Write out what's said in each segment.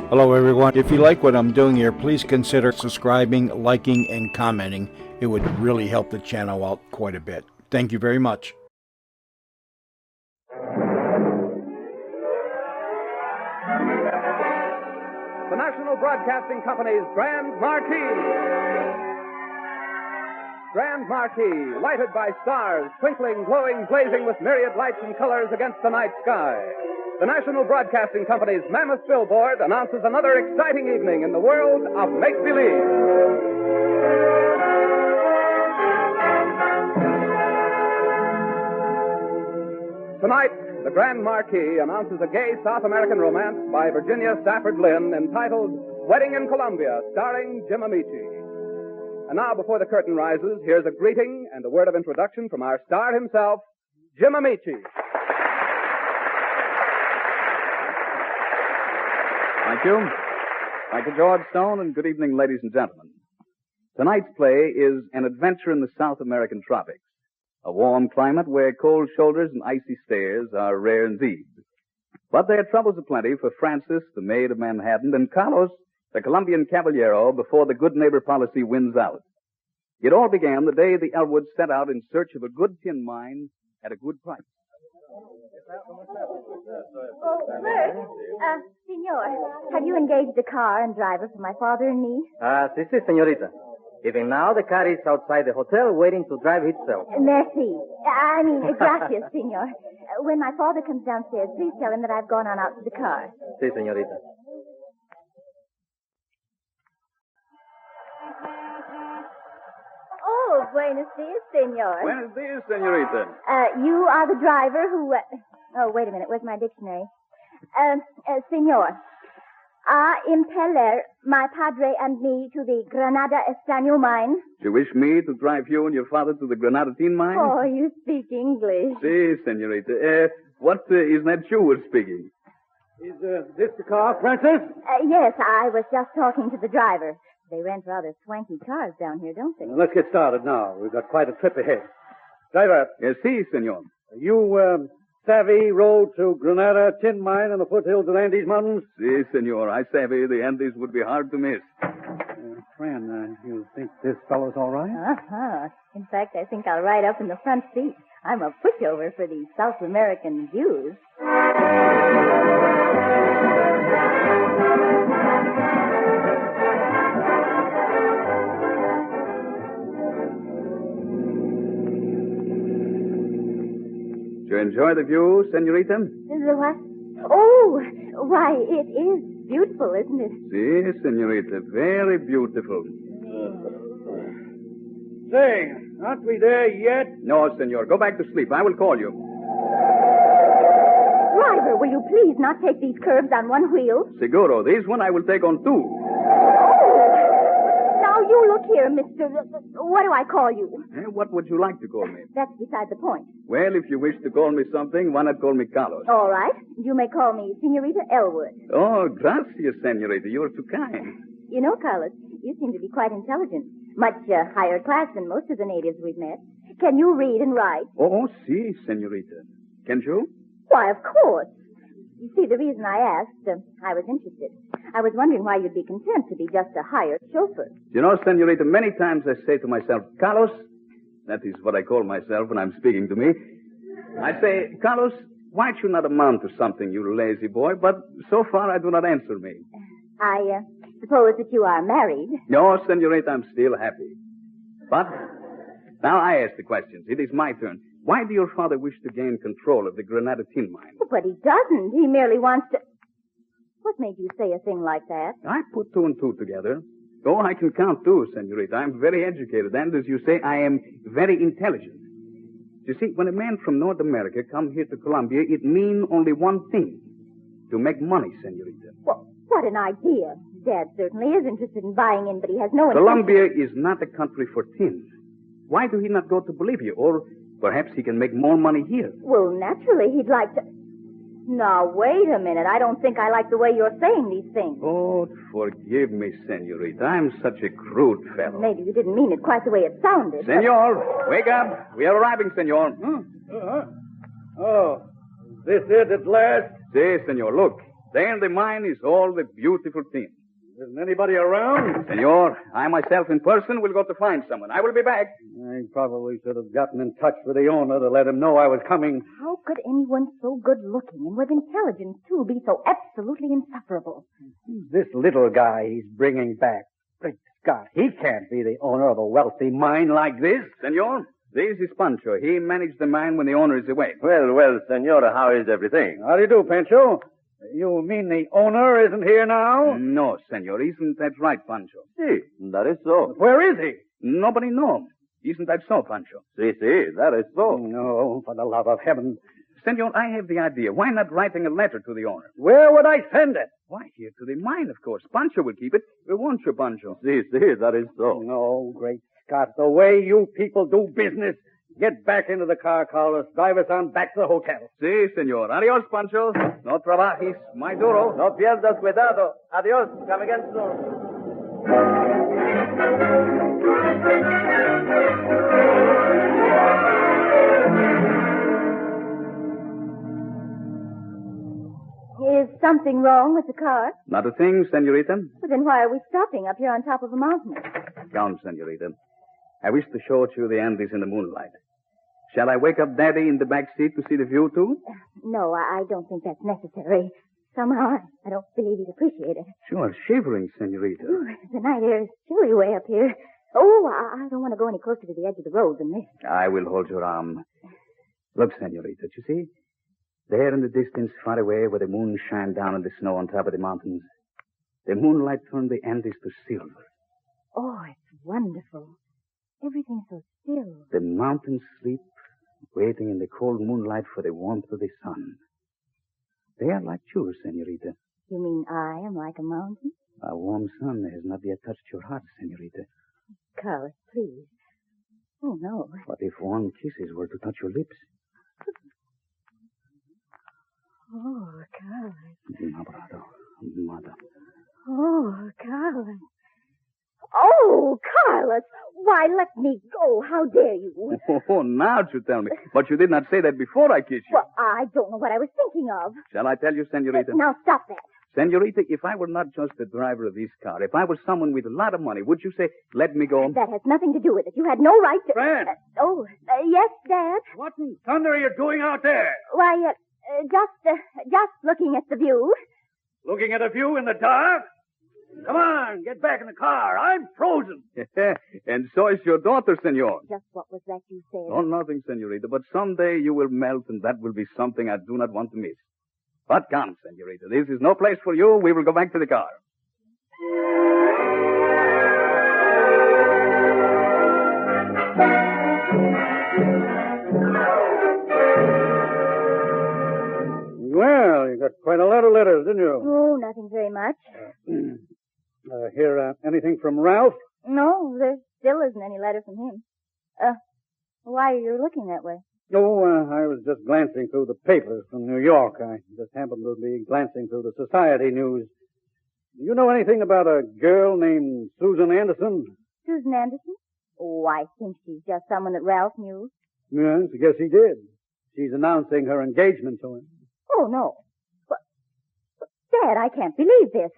Hello, everyone. If you like what I'm doing here, please consider subscribing, liking, and commenting. It would really help the channel out quite a bit. Thank you very much. The National Broadcasting Company's Grand Marquis. Grand Marquis, lighted by stars, twinkling, glowing, blazing with myriad lights and colors against the night sky. The National Broadcasting Company's mammoth billboard announces another exciting evening in the world of make-believe. Tonight, the Grand Marquis announces a gay South American romance by Virginia Stafford Lynn entitled Wedding in Columbia, starring Jim Amici. And now, before the curtain rises, here's a greeting and a word of introduction from our star himself, Jim Amici. Thank you. Thank you, George Stone, and good evening, ladies and gentlemen. Tonight's play is an adventure in the South American tropics, a warm climate where cold shoulders and icy stares are rare indeed. But there are troubles aplenty for Francis, the maid of Manhattan, and Carlos, the Colombian caballero, before the good neighbor policy wins out. It all began the day the Elwoods set out in search of a good tin mine at a good price. Bert, senor, have you engaged a car and driver for my father and me? Sí, señorita. Even now, the car is outside the hotel waiting to drive itself. Merci. Gracias, senor. When my father comes downstairs, please tell him that I've gone on out to the car. Sí, señorita. Oh, buenos dias, senor. Buenos dias, senorita. You are the driver who... Oh, wait a minute. Where's my dictionary? Senor, impeller my padre and me to the Granada Estaño mine. You wish me to drive you and your father to the Granada tin mine? Oh, you speak English. Si, senorita. What is that you were speaking? Is this the car, Francis? Yes, I was just talking to the driver. They rent rather swanky cars down here, don't they? Well, let's get started now. We've got quite a trip ahead. Driver, Si, senor. you savvy road to Granada Tin Mine in the foothills of the Andes Mountains? Si, senor. I savvy the Andes would be hard to miss. Fran, you think this fellow's all right? Uh-huh. In fact, I think I'll ride up in the front seat. I'm a pushover for these South American views. Do you enjoy the view, senorita? The what? Oh, why, it is beautiful, isn't it? Si, senorita. Very beautiful. Say, aren't we there yet? No, senor. Go back to sleep. I will call you. Driver, will you please not take these curves on one wheel? Seguro. This one I will take on two. Now, you look here, mister. What do I call you? What would you like to call me? That's beside the point. Well, if you wish to call me something, why not call me Carlos? All right. You may call me Senorita Elwood. Oh, gracias, senorita. You are too kind. You know, Carlos, you seem to be quite intelligent. Much higher class than most of the natives we've met. Can you read and write? Oh, si, senorita. Can you? Why, of course. You see, the reason I asked, I was interested. I was wondering why you'd be content to be just a hired chauffeur. You know, senorita, many times I say to myself, Carlos, that is what I call myself when I'm speaking to me. I say, Carlos, why don't you not amount to something, you lazy boy? But so far I do not answer me. I suppose that you are married. No, senorita, I'm still happy. But now I ask the questions. It is my turn. Why do your father wish to gain control of the Granada tin mine? But he doesn't. He merely wants to... What made you say a thing like that? I put two and two together. Oh, I can count too, senorita. I'm very educated, and as you say, I am very intelligent. You see, when a man from North America come here to Colombia, it mean only one thing. To make money, senorita. Well, what an idea. Dad certainly is interested in buying in, but he has no intention... Colombia is not a country for tin. Why do he not go to Bolivia? Or perhaps he can make more money here. Well, naturally, he'd like to... Now, wait a minute. I don't think I like the way you're saying these things. Oh, forgive me, senorita. I'm such a crude fellow. Maybe you didn't mean it quite the way it sounded. Senor, wake up. We are arriving, senor. Oh, this it at last? Si, senor. Look. There in the mine is all the beautiful things. Isn't anybody around? Senor, I myself in person will go to find someone. I will be back. I probably should have gotten in touch with the owner to let him know I was coming. How could anyone so good-looking and with intelligence, too, be so absolutely insufferable? This little guy he's bringing back. Great Scott, he can't be the owner of a wealthy mine like this. Senor, this is Pancho. He managed the mine when the owner is away. Well, senora, how is everything? How do you do, Pancho? You mean the owner isn't here now? No, senor. Isn't that right, Pancho? Si, that is so. Where is he? Nobody knows. Isn't that so, Pancho? Si, that is so. No, for the love of heaven. Senor, I have the idea. Why not writing a letter to the owner? Where would I send it? Why, here to the mine, of course. Pancho will keep it. Won't you, Pancho? Si, that is so. No, Great Scott, the way you people do business. Get back into the car, Carlos. Drive us on back to the hotel. Si, senor. Adios, Pancho. No trabajes. Muy duro. No pierdas cuidado. Adios. Come again soon. Is something wrong with the car? Not a thing, senorita. But then why are we stopping up here on top of a mountain? Come, senorita. I wish to show you the Andes in the moonlight. Shall I wake up Daddy in the back seat to see the view, too? No, I don't think that's necessary. Somehow, I don't believe he'd appreciate it. You are shivering, senorita. Ooh, the night air is chilly way up here. Oh, I don't want to go any closer to the edge of the road than this. I will hold your arm. Look, senorita, you see? There in the distance, far away, where the moon shines down on the snow on top of the mountains, the moonlight turned the Andes to silver. Oh, it's wonderful. Everything's so still. The mountains sleep, waiting in the cold moonlight for the warmth of the sun. They are like you, senorita. You mean I am like a mountain? A warm sun has not yet touched your heart, senorita. Carlos, please. Oh, no. What if warm kisses were to touch your lips? Oh, Carlos. Nabrado, mother. Oh, Carlos. Oh, Carlos. Why, let me go. How dare you? Oh, now you tell me. But you did not say that before I kissed you. Well, I don't know what I was thinking of. Shall I tell you, senorita? Now, stop that. Senorita, if I were not just the driver of this car, if I were someone with a lot of money, would you say, let me go? That has nothing to do with it. You had no right to... Fran! Yes, Dad? What in thunder are you doing out there? Why, just looking at the view. Looking at a view in the dark? Come on, get back in the car. I'm frozen. And so is your daughter, senor. Just what was that you said? Oh, nothing, senorita. But someday you will melt, and that will be something I do not want to miss. But come, senorita. This is no place for you. We will go back to the car. Well, you got quite a lot of letters, didn't you? Oh, nothing very much. Hear anything from Ralph? No, there still isn't any letter from him. Why are you looking that way? Oh, I was just glancing through the papers from New York. I just happened to be glancing through the society news. Do you know anything about a girl named Susan Anderson? Susan Anderson? Oh, I think she's just someone that Ralph knew. Yes, I guess he did. She's announcing her engagement to him. Oh, no. But Dad, I can't believe this.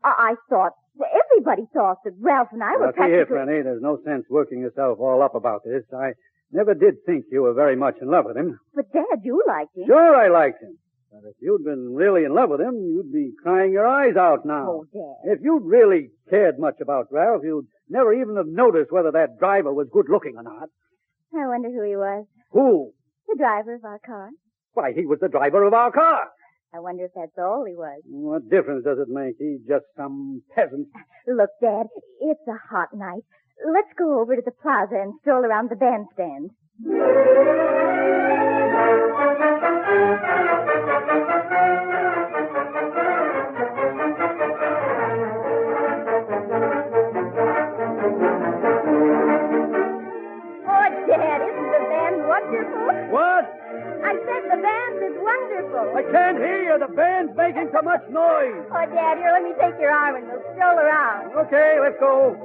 I thought, everybody thought that Ralph and I were See here, practically... Franny, there's no sense working yourself all up about this. I never did think you were very much in love with him. But Dad, you liked him. Sure, I liked him. But if you'd been really in love with him, you'd be crying your eyes out now. Oh, Dad. If you'd really cared much about Ralph, you'd never even have noticed whether that driver was good looking or not. I wonder who he was. Who? The driver of our car. Why, he was the driver of our car. I wonder if that's all he was. What difference does it make? He's just some peasant. Look, Dad, it's a hot night. Let's go over to the plaza and stroll around the bandstand. Oh, Dad, isn't the band wonderful? What? I said the band is wonderful. I can't hear you. The band's making so much noise. Oh, Dad, here, let me take your arm and we'll stroll around. Okay, let's go.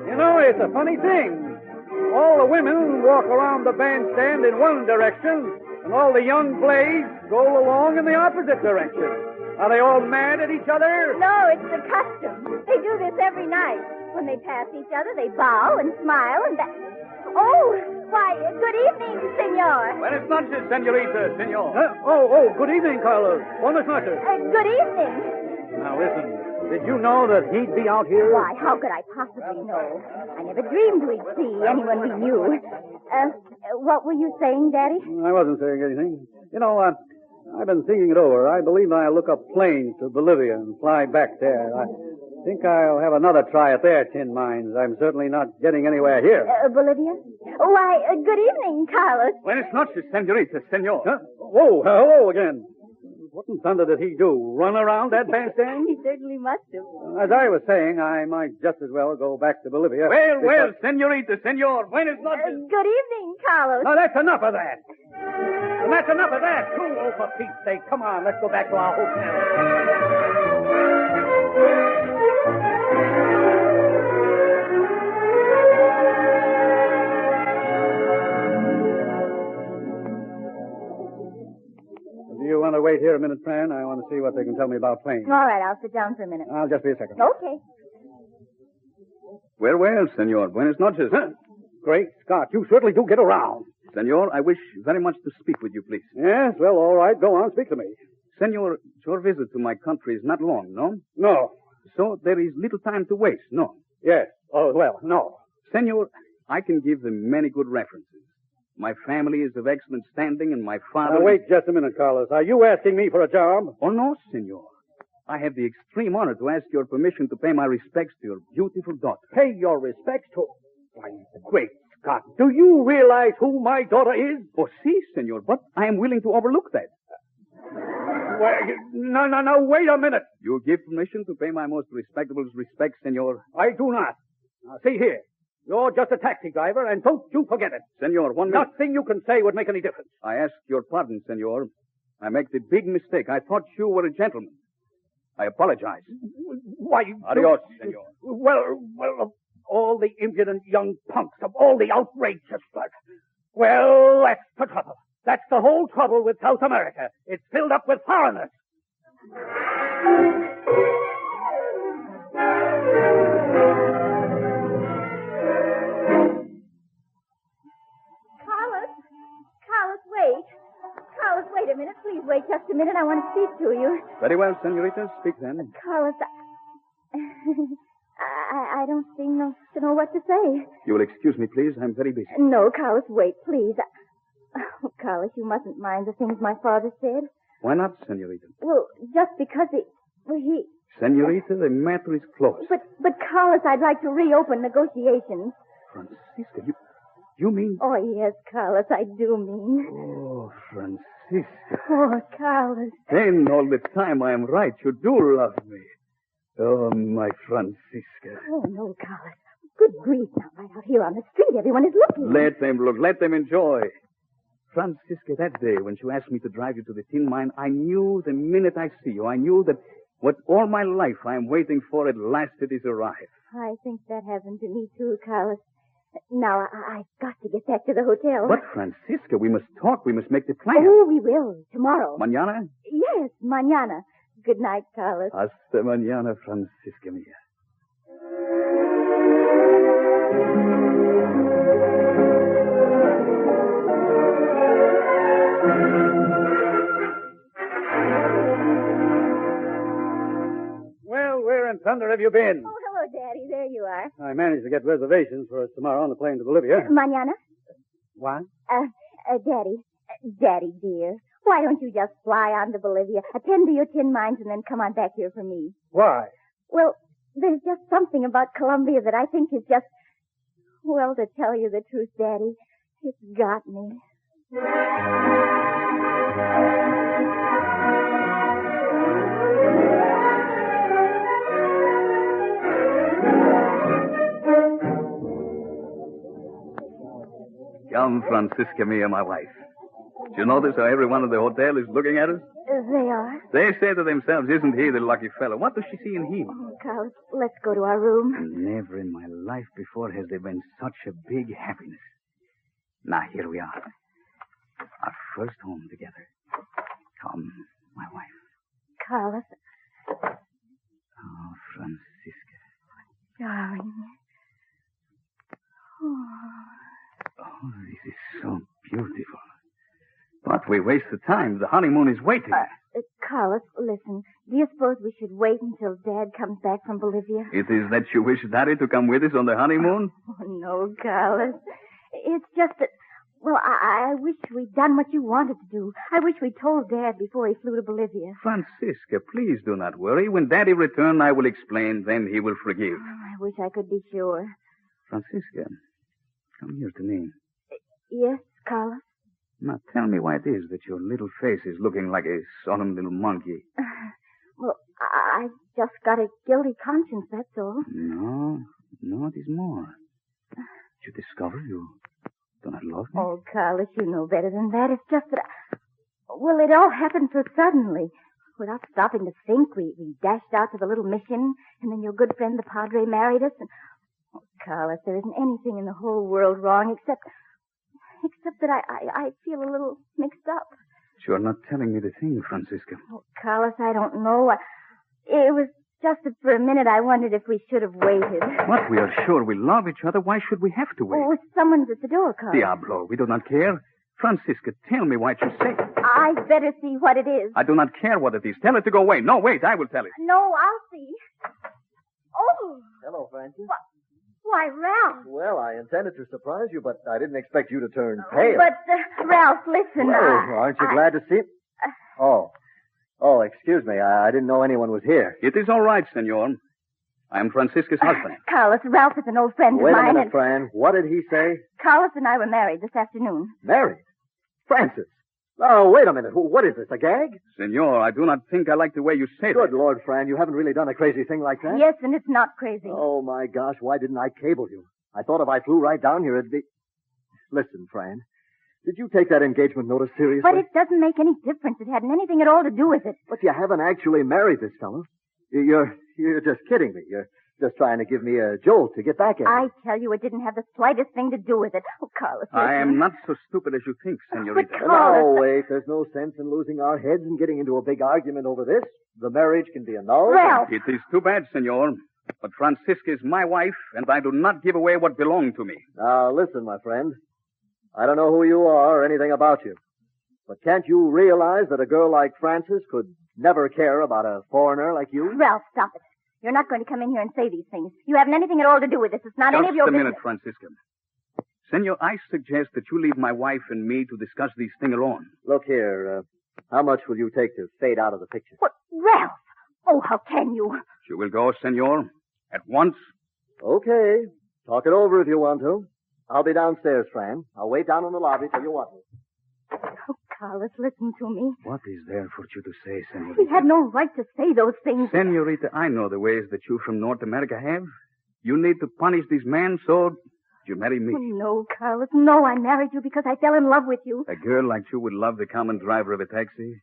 You know, it's a funny thing. All the women walk around the bandstand in one direction, and all the young blades stroll along in the opposite direction. Are they all mad at each other? No, it's the custom. They do this every night. When they pass each other, they bow and smile and Oh, why, good evening, senor. Buenas noches, senorita, senor. Good evening, Carlos. Buenas noches. Good evening. Now, listen. Did you know that he'd be out here? Why, how could I possibly know? I never dreamed we'd see anyone we knew. What were you saying, Daddy? I wasn't saying anything. You know, I've been thinking it over. I believe I'll look up planes to Bolivia and fly back there. I think I'll have another try at their tin mines. I'm certainly not getting anywhere here. Bolivia? Why, good evening, Carlos. Buenas noches, senorita, senor. Huh? Whoa, hello again. What in thunder did he do? Run around that bandstand? He certainly must have. As I was saying, I might just as well go back to Bolivia. Well, senorita, senor. Buenas noches. Good evening, Carlos. Now, that's enough of that. And that's enough of that, too. Oh, for Pete's sake. Come on, let's go back to our hotel. Do you want to wait here a minute, Fran? I want to see what they can tell me about planes. All right, I'll sit down for a minute. I'll just be a second. Okay. Well, senor. Buenas noches. Huh? Great Scott, you certainly do get around. Senor, I wish very much to speak with you, please. Yes, well, all right. Go on, speak to me. Senor, your visit to my country is not long, no? No. So there is little time to waste, no? Yes. Oh, well, no. Senor, I can give them many good references. My family is of excellent standing, and my father... Now, wait just a minute, Carlos. Are you asking me for a job? Oh, no, senor. I have the extreme honor to ask your permission to pay my respects to your beautiful daughter. Pay your respects to... Why, great Scott, do you realize who my daughter is? Oh, si, senor, but I am willing to overlook that. Well, no, wait a minute. You give permission to pay my most respectable respects, senor? I do not. Now, see here. You're just a taxi driver, and don't you forget it. Senor, 1 minute. Nothing you can say would make any difference. I ask your pardon, senor. I make the big mistake. I thought you were a gentleman. I apologize. Why... Adios, senor. Well, of all the impudent young punks, of all the outrageous blood. Well, that's the trouble. That's the whole trouble with South America. It's filled up with foreigners. Carlos, wait. Carlos, wait a minute. Please wait just a minute. I want to speak to you. Very well, senorita. Speak then. Carlos, I don't seem to know what to say. You will excuse me, please. I'm very busy. No, Carlos, wait, please. Oh, Carlos, you mustn't mind the things my father said. Why not, senorita? Well, just because he... Senorita, the matter is closed. But Carlos, I'd like to reopen negotiations. Francisca, you mean... Oh, yes, Carlos, I do mean. Oh, Francisca. Oh, Carlos. Then all the time I am right. You do love me. Oh, my Francisca. Oh, no, Carlos. Good grief, now, right out here on the street. Everyone is looking. Let them look. Let them enjoy. Francisca, that day when you asked me to drive you to the tin mine, I knew the minute I see you, I knew that what all my life I am waiting for at last it is arrived. I think that happened to me, too, Carlos. Now, I've got to get back to the hotel. But, Francisca, we must talk. We must make the plan. Oh, we will. Tomorrow. Mañana? Yes, mañana. Good night, Carlos. Hasta mañana, Francisca mía. Well, where in thunder have you been? Oh, hello, Daddy. There you are. I managed to get reservations for us tomorrow on the plane to Bolivia. Mañana? What? Daddy, dear. Why don't you just fly on to Bolivia, attend to your tin mines, and then come on back here for me? Why? Well, there's just something about Colombia that I think is just... Well, to tell you the truth, Daddy, it's got me. Come, Francisca mía, my wife. Do you notice how everyone at the hotel is looking at us? They are. They say to themselves, isn't he the lucky fellow? What does she see in him? Oh, Carlos, let's go to our room. Never in my life before has there been such a big happiness. Now, here we are. Our first home together. Come, my wife. Carlos, Oh, Francisca. darling. Oh. Oh, this is so beautiful. But we wasted time. The honeymoon is waiting. Carlos, listen. Do you suppose we should wait until Dad comes back from Bolivia? It is that you wish Daddy to come with us on the honeymoon? Oh, no, Carlos. It's just that, well, I wish we'd done what you wanted to do. I wish we'd told Dad before he flew to Bolivia. Francisca, please do not worry. When Daddy returns, I will explain. Then he will forgive. Oh, I wish I could be sure. Francisca, come here to me. Yes, Carlos? Now, tell me why it is that your little face is looking like a solemn little monkey. Well, I just got a guilty conscience, that's all. No, it is more. Did you discover you do not love me? Oh, Carlos, you know better than that. It's just that well, it all happened so suddenly. Without stopping to think, we dashed out to the little mission, and then your good friend, the Padre, married us. And, oh, Carlos, there isn't anything in the whole world wrong except that I feel a little mixed up. You are not telling me the thing, Francisca. Oh, Carlos, I don't know. It was just that for a minute I wondered if we should have waited. What? We are sure we love each other. Why should we have to wait? Oh, someone's at the door, Carlos. Diablo, we do not care. Francisca, tell me what you say. I'd better see what it is. I do not care what it is. Tell it to go away. No, wait, I will tell it. No, I'll see. Oh! Hello, Francis. Why, Ralph. Well, I intended to surprise you, but I didn't expect you to turn pale. But, Ralph, listen. Well, aren't you glad to see me? Oh, excuse me. I didn't know anyone was here. It is all right, senor. I am Francisca's husband. Carlos, Ralph is an old friend Wait of a mine. minute, Fran. What did he say? Carlos and I were married this afternoon. Married? Francis. Oh, wait a minute. What is this, a gag? Senor, I do not think I like the way you say Good that. Lord, Fran, you haven't really done a crazy thing like that? Yes, and it's not crazy. Oh, my gosh, why didn't I cable you? I thought if I flew right down here, it'd be... Listen, Fran, did you take that engagement notice seriously? But it doesn't make any difference. It hadn't anything at all to do with it. But you haven't actually married this fellow. You're just kidding me. You're just trying to give me a jolt to get back at I you. tell you, it didn't have the slightest thing to do with it. Oh, Carlos, I listen. am not so stupid as you think, senorita. But No, wait. There's no sense in losing our heads and getting into a big argument over this. The marriage can be annulled. Ralph. It is too bad, senor. But Francisca is my wife, and I do not give away what belonged to me. Now, listen, my friend. I don't know who you are or anything about you. But can't you realize that a girl like Frances could never care about a foreigner like you? Ralph, stop it. You're not going to come in here and say these things. You haven't anything at all to do with this. It's not any of your Just a business. minute, Francisca. Senor, I suggest that you leave my wife and me to discuss these things alone. Look here, how much will you take to fade out of the picture? What, Ralph? Oh, how can you? She will go, senor, at once. Okay. Talk it over if you want to. I'll be downstairs, Fran. I'll wait down in the lobby till you want me. Oh, Carlos, listen to me. What is there for you to say, senorita? We had no right to say those things. Senorita, I know the ways that you from North America have. You need to punish these men, so you marry me. Oh, no, Carlos. No, I married you because I fell in love with you. A girl like you would love the common driver of a taxi?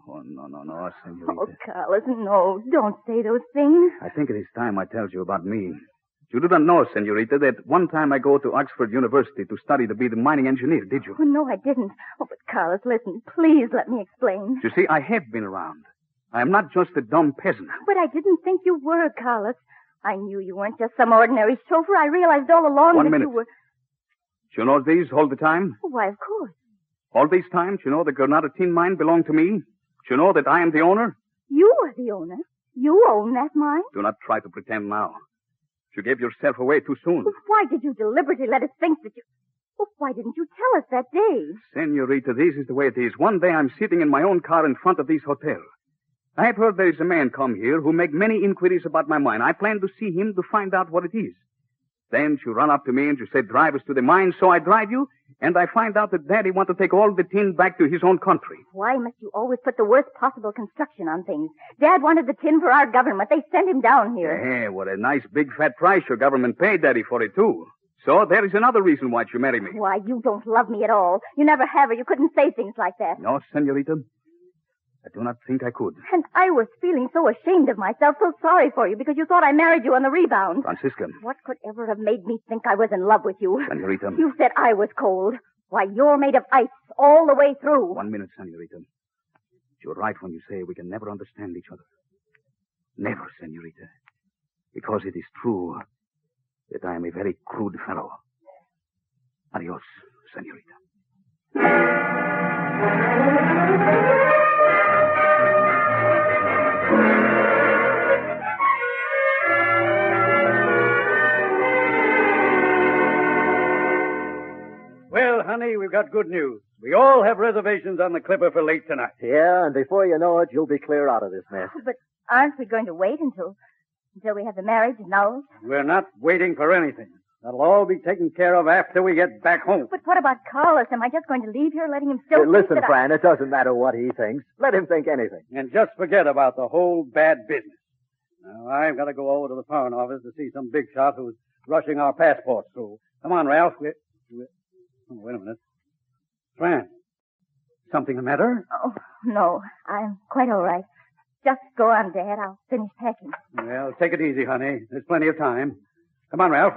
Oh, no, senorita. Oh, Carlos, no. Don't say those things. I think it is time I tell you about me. You do not know, senorita, that one time I go to Oxford University to study to be the mining engineer, did you? Oh, no, I didn't. Oh, but Carlos, listen. Please let me explain. You see, I have been around. I am not just a dumb peasant. But I didn't think you were, Carlos. I knew you weren't just some ordinary chauffeur. I realized all along One that minute. you were... You know these all the time? Oh, why, of course. All these times, you know the Granada tin mine belonged to me? You know that I am the owner? You are the owner. You own that mine. Do not try to pretend now. You gave yourself away too soon. Well, why did you deliberately let us think that you... Well, why didn't you tell us that day? Senorita, this is the way it is. One day I'm sitting in my own car in front of this hotel. I have heard there is a man come here who make many inquiries about my mine. I plan to see him to find out what it is. Then you run up to me and you say, drive us to the mine, so I drive you, and I find out that Daddy wants to take all the tin back to his own country. Why must you always put the worst possible construction on things? Dad wanted the tin for our government. They sent him down here. Hey, what a nice big fat price your government paid Daddy for it, too. So there is another reason why you marry me. Why, you don't love me at all. You never have, or you couldn't say things like that. No, senorita. I do not think I could. And I was feeling so ashamed of myself, so sorry for you, because you thought I married you on the rebound. Francisca. What could ever have made me think I was in love with you? Senorita. You said I was cold. Why, you're made of ice all the way through. 1 minute, senorita. You're right when you say we can never understand each other. Never, senorita. Because it is true that I am a very crude fellow. Adios, senorita. Well, honey, we've got good news. We all have reservations on the Clipper for late tonight. Yeah, and before you know it, you'll be clear out of this mess. But aren't we going to wait until we have the marriage annulled? We're not waiting for anything. That'll all be taken care of after we get back home. But what about Carlos? Am I just going to leave here letting him still think Listen, that Fran, it doesn't matter what he thinks. Let him think anything. And just forget about the whole bad business. Now, I've got to go over to the Foreign Office to see some big shot who's rushing our passports through. Come on, Ralph. Oh, wait a minute. Fran, something the matter? Oh, no. I'm quite all right. Just go on, Dad. I'll finish packing. Well, take it easy, honey. There's plenty of time. Come on, Ralph.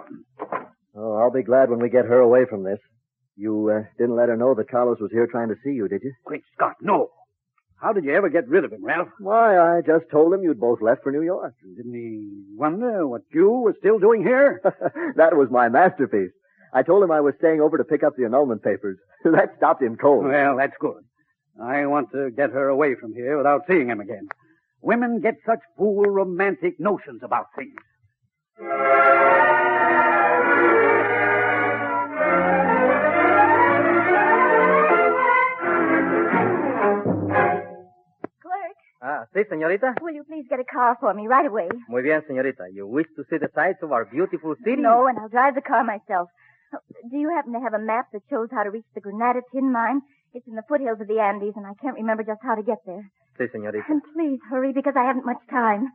Oh, I'll be glad when we get her away from this. You didn't let her know that Carlos was here trying to see you, did you? Great Scott, no. How did you ever get rid of him, Ralph? Why, I just told him you'd both left for New York. Didn't he wonder what you were still doing here? That was my masterpiece. I told him I was staying over to pick up the annulment papers. That stopped him cold. Well, that's good. I want to get her away from here without seeing him again. Women get such fool romantic notions about things. Sí, señorita. Will you please get a car for me right away? Muy bien, señorita. You wish to see the sights of our beautiful city? No, and I'll drive the car myself. Do you happen to have a map that shows how to reach the Granada tin mine? It's in the foothills of the Andes, and I can't remember just how to get there. Sí, señorita. And please hurry, because I haven't much time.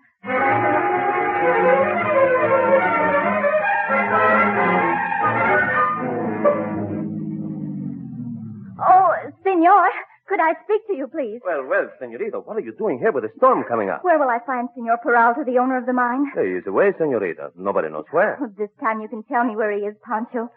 Oh, senor, could I speak to you, please? Well, senorita, what are you doing here with the storm coming up? Where will I find Senor Peralta, the owner of the mine? He is away, senorita. Nobody knows where. Oh, this time you can tell me where he is, Pancho.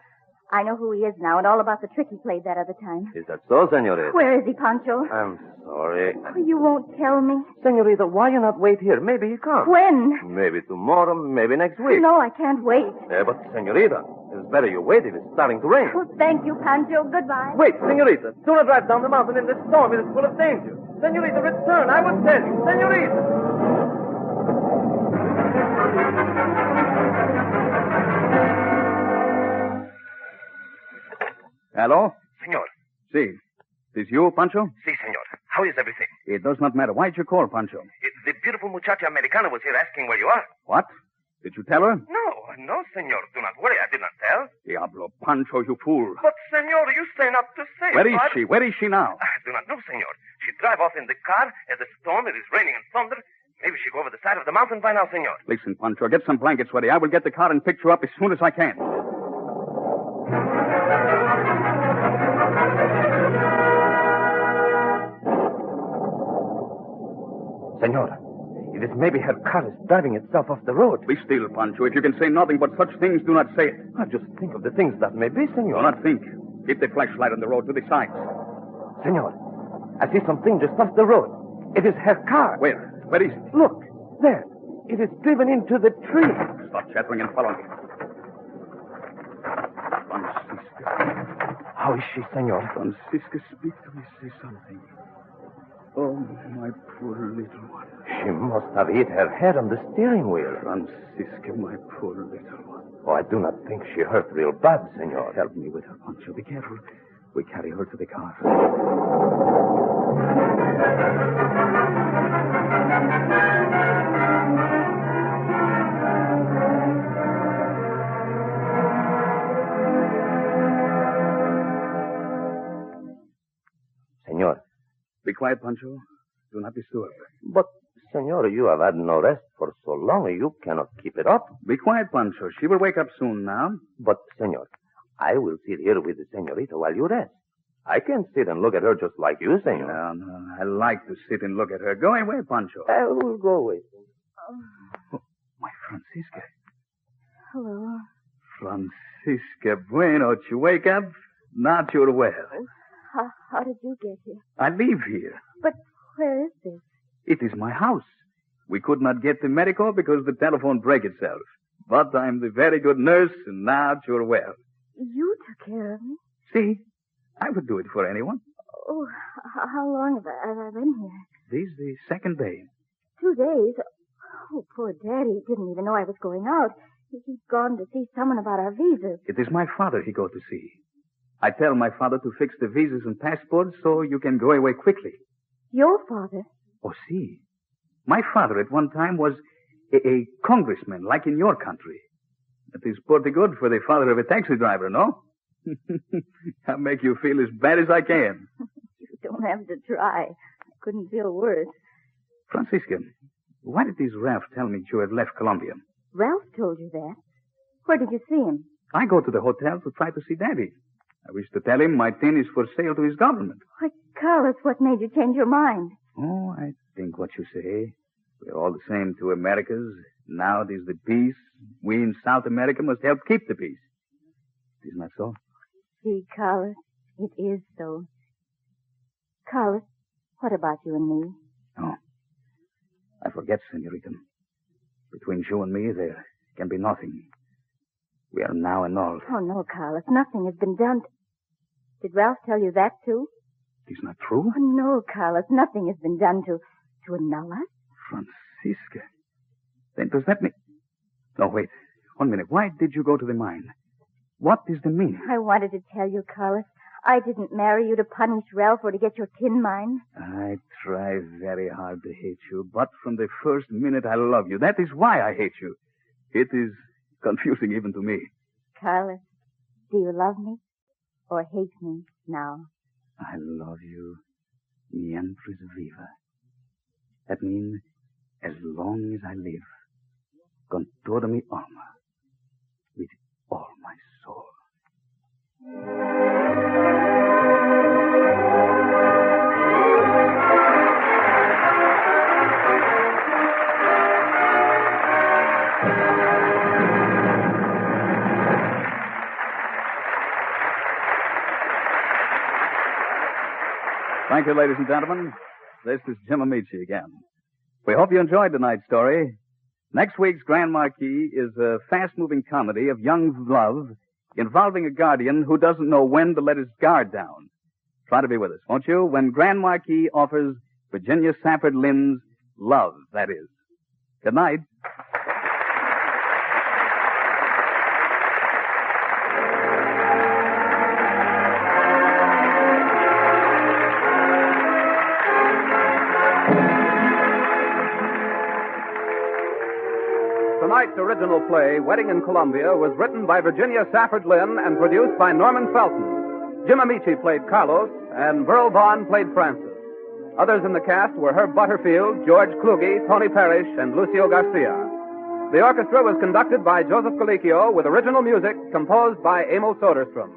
I know who he is now and all about the trick he played that other time. Is that so, senorita? Where is he, Pancho? I'm sorry. Oh, you won't tell me. Senorita, why you not wait here? Maybe he comes. When? Maybe tomorrow, maybe next week. No, I can't wait. But, senorita, it's better you wait if it's starting to rain. Oh, thank you, Pancho. Goodbye. Wait, senorita. Do not drive down the mountain in this storm. It is full of danger. Senorita, return. I will tell you. Senorita. Hello? Senor. Si. Is you, Pancho? Si, senor. How is everything? It does not matter. Why'd you call, Pancho? The beautiful muchacha americana was here asking where you are. What? Did you tell her? No, senor. Do not worry. I did not tell. Diablo, Pancho, you fool. But, senor, you say not to say. Where is she? Where is she now? I do not know, senor. She drive off in the car as the storm. It is raining and thunder. Maybe she go over the side of the mountain by now, senor. Listen, Pancho, get some blankets ready. I will get the car and pick you up as soon as I can. Senor, it is maybe her car is driving itself off the road. Be still, Pancho. If you can say nothing but such things, do not say it. I just think of the things that may be, senor. Do not think. Keep the flashlight on the road to the sides. Senor, I see something just off the road. It is her car. Where? Where is it? Look, there. It is driven into the tree. Stop chattering and follow me. Francisca. How is she, senor? Francisca, speak to me. Say something. Oh, my poor little one. She must have hit her head on the steering wheel. Francisca, my poor little one. Oh, I do not think she hurt real bad, senor. Help me with her, Pancho. Be careful. We carry her to the car. Senor. Be quiet, Pancho. Do not disturb. But, senor, you have had no rest for so long. You cannot keep it up. Be quiet, Pancho. She will wake up soon now. But, senor, I will sit here with the senorita while you rest. I can sit and look at her just like you, senor. No. I like to sit and look at her. Go away, Pancho. I will go away. Oh, my Francisca. Hello. Francisca, bueno, you wake up? Not you're well. How did you get here? I live here. But Where is this? It is my house. We could not get to medical because the telephone break itself. But I'm the very good nurse, and now you're well. You took care of me. See, I would do it for anyone. Oh, how long have I been here? This is the second day. 2 days. Oh, poor Daddy didn't even know I was going out. He's gone to see someone about our visas. It is my father he go to see. I tell my father to fix the visas and passports so you can go away quickly. Your father? Oh, see. My father at one time was a congressman, like in your country. That is pretty good for the father of a taxi driver, no? I'll make you feel as bad as I can. You don't have to try. I couldn't feel worse. Francisca, why did this Ralph tell me you had left Colombia? Ralph told you that. Where did you see him? I go to the hotel to try to see Daddy. I wish to tell him my tin is for sale to his government. Why, Carlos, what made you change your mind? Oh, I think what you say. We're all the same two Americas. Now there's the peace. We in South America must help keep the peace. Isn't that so? See, Carlos, it is so. Carlos, what about you and me? Oh, I forget, senorita. Between you and me, there can be nothing. We are now annulled. Oh, no, Carlos, nothing has been done. Did Ralph tell you that, too? It is not true? Oh, no, Carlos, nothing has been done to annul us. Francisca. Then does that mean... No, wait. 1 minute. Why did you go to the mine? What is the meaning? I wanted to tell you, Carlos. I didn't marry you to punish Ralph or to get your tin mine. I try very hard to hate you, but from the first minute I love you. That is why I hate you. It is confusing even to me. Carlos, do you love me or hate me now? I love you mientras viva. That means as long as I live, con toda mi alma, with all my soul. Thank you, ladies and gentlemen. This is Jim Amici again. We hope you enjoyed tonight's story. Next week's Grand Marquis is a fast-moving comedy of young love involving a guardian who doesn't know when to let his guard down. Try to be with us, won't you, when Grand Marquis offers Virginia Safford Lynn's Love, that is. Good night. Tonight's original play, Wedding in Columbia, was written by Virginia Safford Lynn and produced by Norman Felton. Jim Amici played Carlos, and Burl Vaughn played Francis. Others in the cast were Herb Butterfield, George Kluge, Tony Parrish, and Lucio Garcia. The orchestra was conducted by Joseph Colicchio with original music composed by Emil Soderstrom.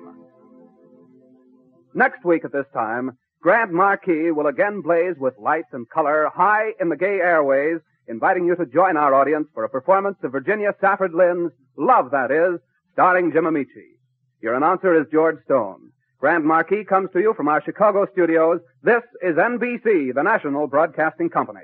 Next week at this time, Grand Marquis will again blaze with light and color high in the gay airways, inviting you to join our audience for a performance of Virginia Safford Lynn's Love, that is, starring Jim Amici. Your announcer is George Stone. Grand Marquis comes to you from our Chicago studios. This is NBC, the national broadcasting company.